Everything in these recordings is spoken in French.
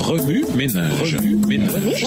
Remue ménage. Remue ménage.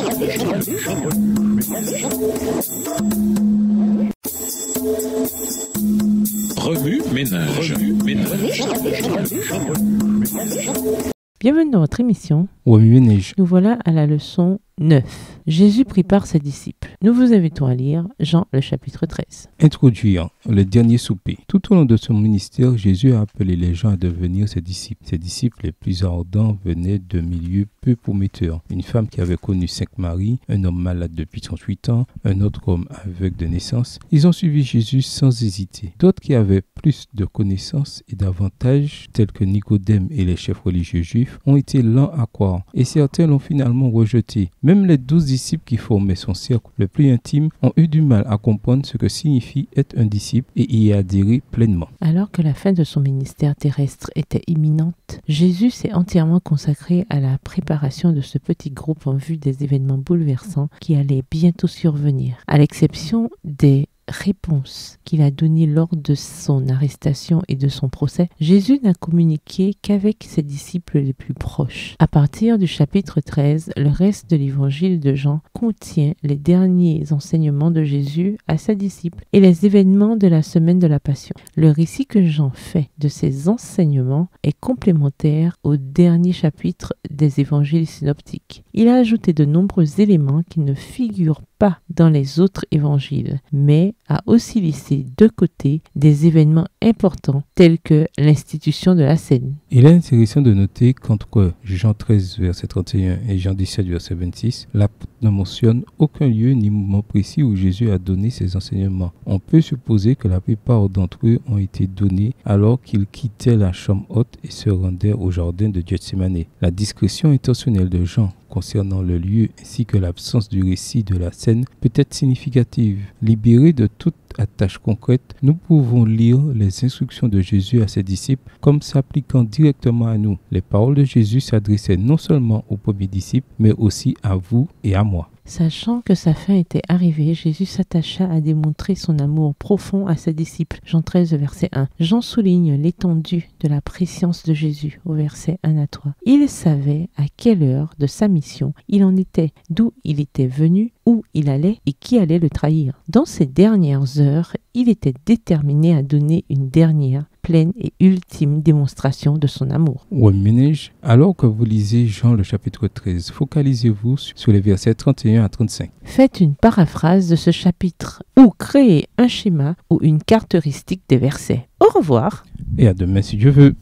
Bienvenue dans votre émission. Remue ménage. Nous voilà à la leçon 9. Jésus prépare ses disciples. Nous vous invitons à lire Jean le chapitre 13. Introduire le dernier souper. Tout au long de son ministère, Jésus a appelé les gens à devenir ses disciples. Ses disciples les plus ardents venaient de milieux peu prometteurs. Une femme qui avait connu 5 maris, un homme malade depuis 38 ans, un autre homme aveugle de naissance. Ils ont suivi Jésus sans hésiter. D'autres qui avaient plus de connaissances et d'avantages, tels que Nicodème et les chefs religieux juifs, ont été lents à croire. Et certains l'ont finalement rejeté. Même les 12 disciples qui formaient son cercle le plus intime ont eu du mal à comprendre ce que signifie être un disciple et y adhérer pleinement. Alors que la fin de son ministère terrestre était imminente, Jésus s'est entièrement consacré à la préparation de ce petit groupe en vue des événements bouleversants qui allaient bientôt survenir. À l'exception des réponse qu'il a donnée lors de son arrestation et de son procès, Jésus n'a communiqué qu'avec ses disciples les plus proches. À partir du chapitre 13, le reste de l'évangile de Jean contient les derniers enseignements de Jésus à ses disciples et les événements de la semaine de la Passion. Le récit que Jean fait de ces enseignements est complémentaire au dernier chapitre des évangiles synoptiques. Il a ajouté de nombreux éléments qui ne figurent pas dans les autres évangiles, mais a aussi laissé de côté des événements importants tels que l'institution de la scène. Il est intéressant de noter qu'entre Jean 13, verset 31 et Jean 17, verset 26, l'apôtre ne mentionne aucun lieu ni moment précis où Jésus a donné ses enseignements. On peut supposer que la plupart d'entre eux ont été donnés alors qu'il quittait la chambre haute et se rendait au jardin de Gethsémane. La discrétion intentionnelle de Jean concernant le lieu ainsi que l'absence du récit de la scène peut être significative. Libérés de toute attache concrète, nous pouvons lire les instructions de Jésus à ses disciples comme s'appliquant directement à nous. Les paroles de Jésus s'adressaient non seulement aux premiers disciples, mais aussi à vous et à moi. Sachant que sa fin était arrivée, Jésus s'attacha à démontrer son amour profond à ses disciples. Jean 13, verset 1. Jean souligne l'étendue de la préscience de Jésus au verset 1 à 3. Il savait à quelle heure de sa mission il en était, d'où il était venu, où il allait et qui allait le trahir. Dans ces dernières heures, il était déterminé à donner une dernière, pleine et ultime démonstration de son amour. Ménage, alors que vous lisez Jean le chapitre 13, focalisez-vous sur les versets 31 à 35. Faites une paraphrase de ce chapitre ou créez un schéma ou une caractéristique des versets. Au revoir. Et à demain si Dieu veut.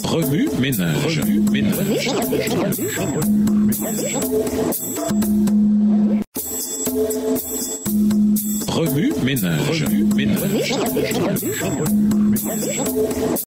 Remue ménage. Remue ménage.